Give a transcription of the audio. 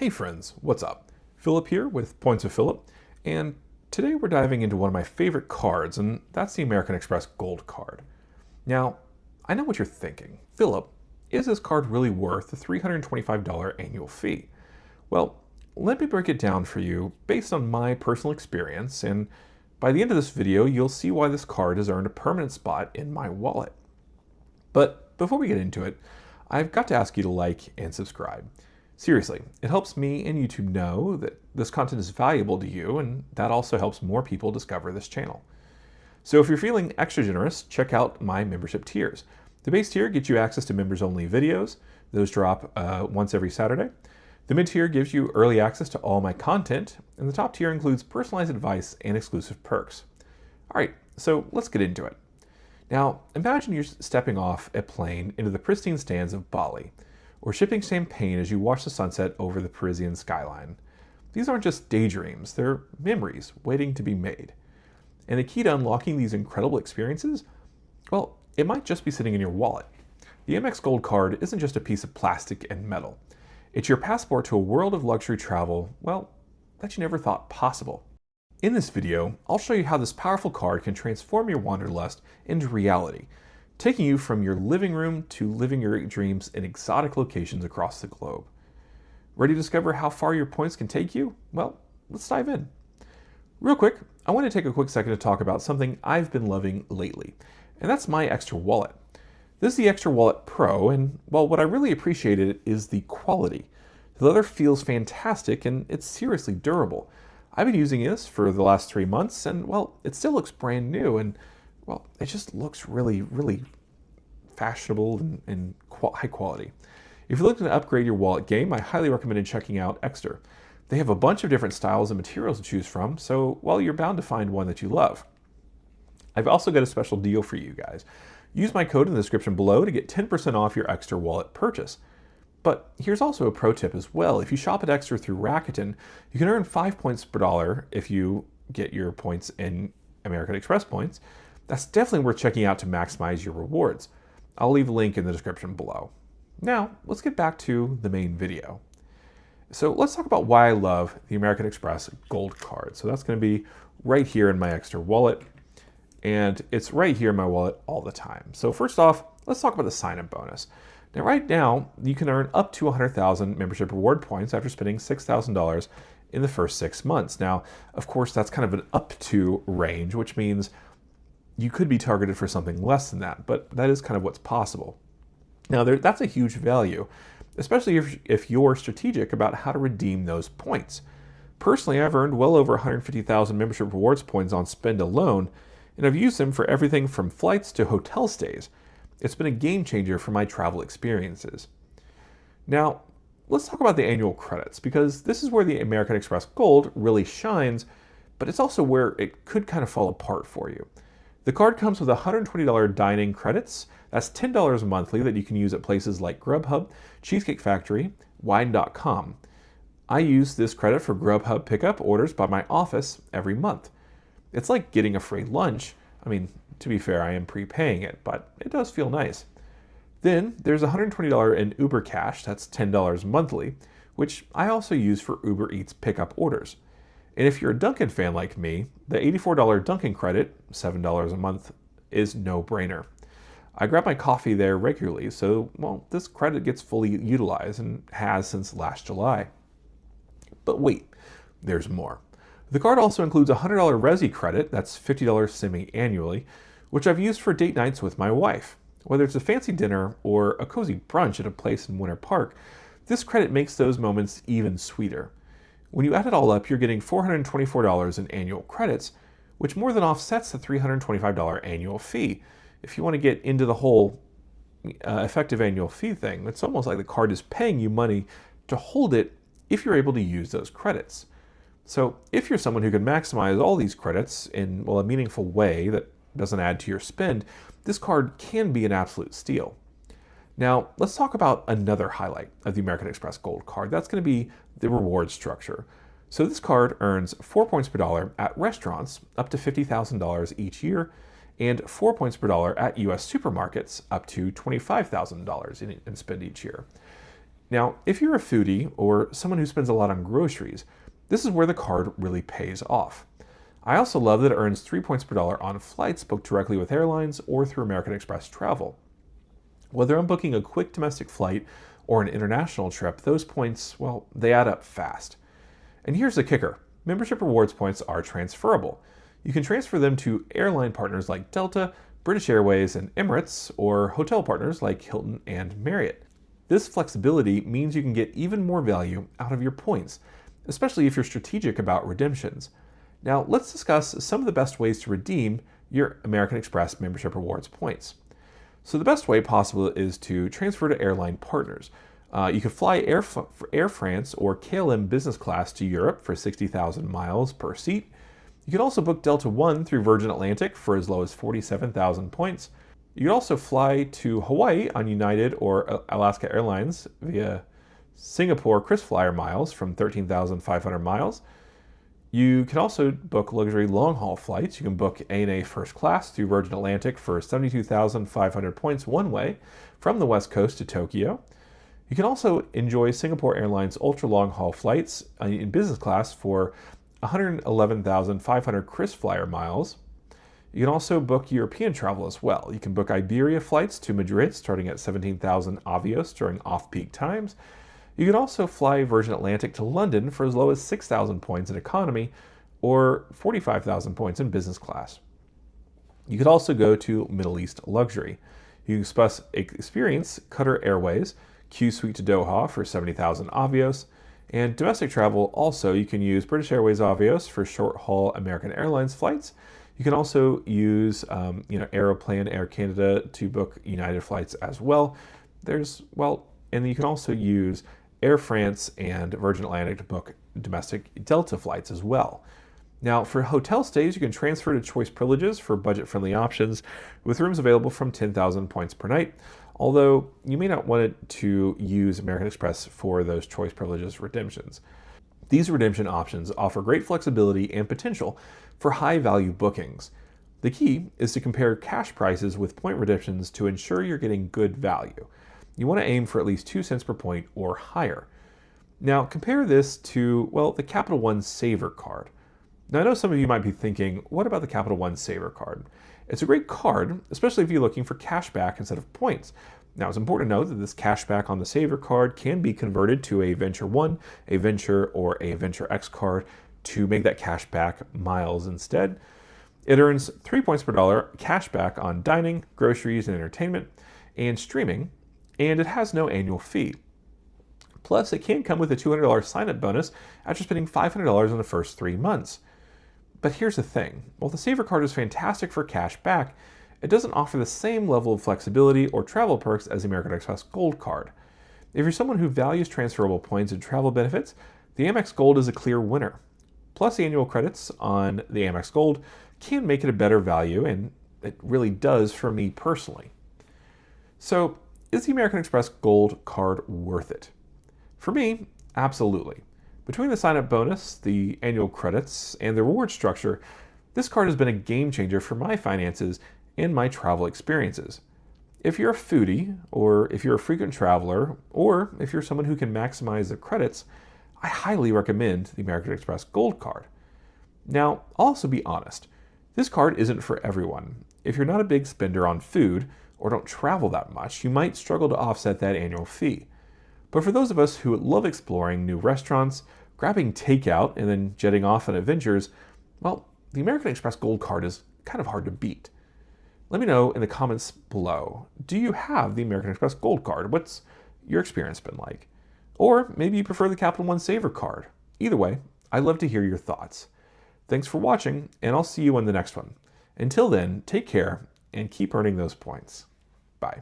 Hey friends, what's up? Phillip here with Points with Phillip, and today we're diving into one of my favorite cards, and that's the American Express Gold Card. Now, I know what you're thinking. Phillip, is this card really worth the $325 annual fee? Well, let me break it down for you based on my personal experience, and by the end of this video, you'll see why this card has earned a permanent spot in my wallet. But before we get into it, I've got to ask you to like and subscribe. Seriously, it helps me and YouTube know that this content is valuable to you, and that also helps more people discover this channel. So if you're feeling extra generous, check out my membership tiers. The base tier gets you access to members-only videos. Those drop once every Saturday. The mid-tier gives you early access to all my content, and the top tier includes personalized advice and exclusive perks. All right, so let's get into it. Now, imagine you're stepping off a plane into the pristine sands of Bali, or sipping champagne as you watch the sunset over the Parisian skyline. These aren't just daydreams, they're memories waiting to be made. And the key to unlocking these incredible experiences? Well, it might just be sitting in your wallet. The Amex Gold Card isn't just a piece of plastic and metal. It's your passport to a world of luxury travel, well, that you never thought possible. In this video, I'll show you how this powerful card can transform your wanderlust into reality, taking you from your living room to living your dreams in exotic locations across the globe. Ready to discover how far your points can take you? Well, let's dive in. Real quick, I want to take a quick second to talk about something I've been loving lately, and that's my Extra Wallet. This is the Extra Wallet Pro, and well, what I really appreciated is the quality. The leather feels fantastic, and it's seriously durable. I've been using this for the last 3 months, and well, it still looks brand new, and well, it just looks really, really fashionable and high quality. If you're looking to upgrade your wallet game, I highly recommend checking out Extra. They have a bunch of different styles and materials to choose from, so well, you're bound to find one that you love. I've also got a special deal for you guys. Use my code in the description below to get 10% off your Extra Wallet purchase. But here's also a pro tip as well. If you shop at Extra through Rakuten, you can earn 5 points per dollar if you get your points in American Express points. That's definitely worth checking out to maximize your rewards. I'll leave a link in the description below. Now, let's get back to the main video. So let's talk about why I love the American Express Gold Card. So that's going to be right here in my Extra Wallet, and it's right here in my wallet all the time. So first off, let's talk about the sign-up bonus. Now, right now, you can earn up to 100,000 membership reward points after spending $6,000 in the first 6 months. Now, of course, that's kind of an up to range, which means you could be targeted for something less than that, but that is kind of what's possible. Now, that's a huge value, especially if you're strategic about how to redeem those points. Personally, I've earned well over 150,000 membership rewards points on spend alone, and I've used them for everything from flights to hotel stays. It's been a game changer for my travel experiences. Now, let's talk about the annual credits, because this is where the American Express Gold really shines, but it's also where it could kind of fall apart for you. The card comes with $120 dining credits. That's $10 monthly that you can use at places like Grubhub, Cheesecake Factory, Wine.com. I use this credit for Grubhub pickup orders by my office every month. It's like getting a free lunch. I mean, to be fair, I am prepaying it, but it does feel nice. Then there's $120 in Uber Cash, that's $10 monthly, which I also use for Uber Eats pickup orders. And if you're a Dunkin' fan like me, the $84 Dunkin' credit, $7 a month, is no-brainer. I grab my coffee there regularly, so, well, this credit gets fully utilized and has since last July. But wait, there's more. The card also includes a $100 Resi credit, that's $50 semi-annually, which I've used for date nights with my wife. Whether it's a fancy dinner or a cozy brunch at a place in Winter Park, this credit makes those moments even sweeter. When you add it all up, you're getting $424 in annual credits, which more than offsets the $325 annual fee. If you want to get into the whole effective annual fee thing, it's almost like the card is paying you money to hold it if you're able to use those credits. So if you're someone who can maximize all these credits in, well, a meaningful way that doesn't add to your spend, this card can be an absolute steal. Now, let's talk about another highlight of the American Express Gold Card. That's going to be the reward structure. So this card earns 4 points per dollar at restaurants up to $50,000 each year, and 4 points per dollar at U.S. supermarkets up to $25,000 in spend each year. Now, if you're a foodie or someone who spends a lot on groceries, this is where the card really pays off. I also love that it earns 3 points per dollar on flights booked directly with airlines or through American Express Travel. Whether I'm booking a quick domestic flight or an international trip, those points, well, they add up fast. And here's the kicker. Membership rewards points are transferable. You can transfer them to airline partners like Delta, British Airways, and Emirates, or hotel partners like Hilton and Marriott. This flexibility means you can get even more value out of your points, especially if you're strategic about redemptions. Now, let's discuss some of the best ways to redeem your American Express membership rewards points. So the best way possible is to transfer to airline partners. You could fly Air France or KLM business class to Europe for 60,000 miles per seat. You can also book Delta One through Virgin Atlantic for as low as 47,000 points. You can also fly to Hawaii on United or Alaska Airlines via Singapore KrisFlyer miles from 13,500 miles. You can also book luxury long-haul flights. You can book ANA first class through Virgin Atlantic for 72,500 points one way from the West Coast to Tokyo. You can also enjoy Singapore Airlines ultra long-haul flights in business class for 111,500 KrisFlyer miles. You can also book European travel as well. You can book Iberia flights to Madrid starting at 17,000 Avios during off-peak times. You can also fly Virgin Atlantic to London for as low as 6,000 points in economy or 45,000 points in business class. You could also go to Middle East luxury. You can experience Qatar Airways, Q Suite to Doha for 70,000 Avios, and domestic travel also you can use British Airways Avios for short-haul American Airlines flights. You can also use Aeroplan, Air Canada to book United flights as well. And you can also use Air France and Virgin Atlantic to book domestic Delta flights as well. Now, for hotel stays, you can transfer to choice privileges for budget-friendly options with rooms available from 10,000 points per night, although you may not want to use American Express for those choice privileges redemptions. These redemption options offer great flexibility and potential for high-value bookings. The key is to compare cash prices with point redemptions to ensure you're getting good value. You want to aim for at least 2 cents per point or higher. Now, compare this to, the Capital One Saver card. Now, I know some of you might be thinking, what about the Capital One Saver card? It's a great card, especially if you're looking for cash back instead of points. Now, it's important to note that this cash back on the Saver card can be converted to a Venture One, a Venture, or a Venture X card to make that cash back miles instead. It earns 3 points per dollar cash back on dining, groceries, and entertainment, and streaming, and it has no annual fee. Plus, it can come with a $200 sign-up bonus after spending $500 in the first 3 months. But here's the thing. While the Saver card is fantastic for cash back, it doesn't offer the same level of flexibility or travel perks as the American Express Gold card. If you're someone who values transferable points and travel benefits, the Amex Gold is a clear winner. Plus, the annual credits on the Amex Gold can make it a better value, and it really does for me personally. So, is the American Express Gold card worth it? For me, absolutely. Between the sign-up bonus, the annual credits, and the reward structure, this card has been a game changer for my finances and my travel experiences. If you're a foodie, or if you're a frequent traveler, or if you're someone who can maximize the credits, I highly recommend the American Express Gold card. Now, I'll also be honest, this card isn't for everyone. If you're not a big spender on food, or don't travel that much, you might struggle to offset that annual fee. But for those of us who love exploring new restaurants, grabbing takeout, and then jetting off on adventures, the American Express Gold card is kind of hard to beat. Let me know in the comments below, do you have the American Express Gold card? What's your experience been like? Or maybe you prefer the Capital One Saver card. Either way, I'd love to hear your thoughts. Thanks for watching, and I'll see you on the next one. Until then, take care and keep earning those points. Bye.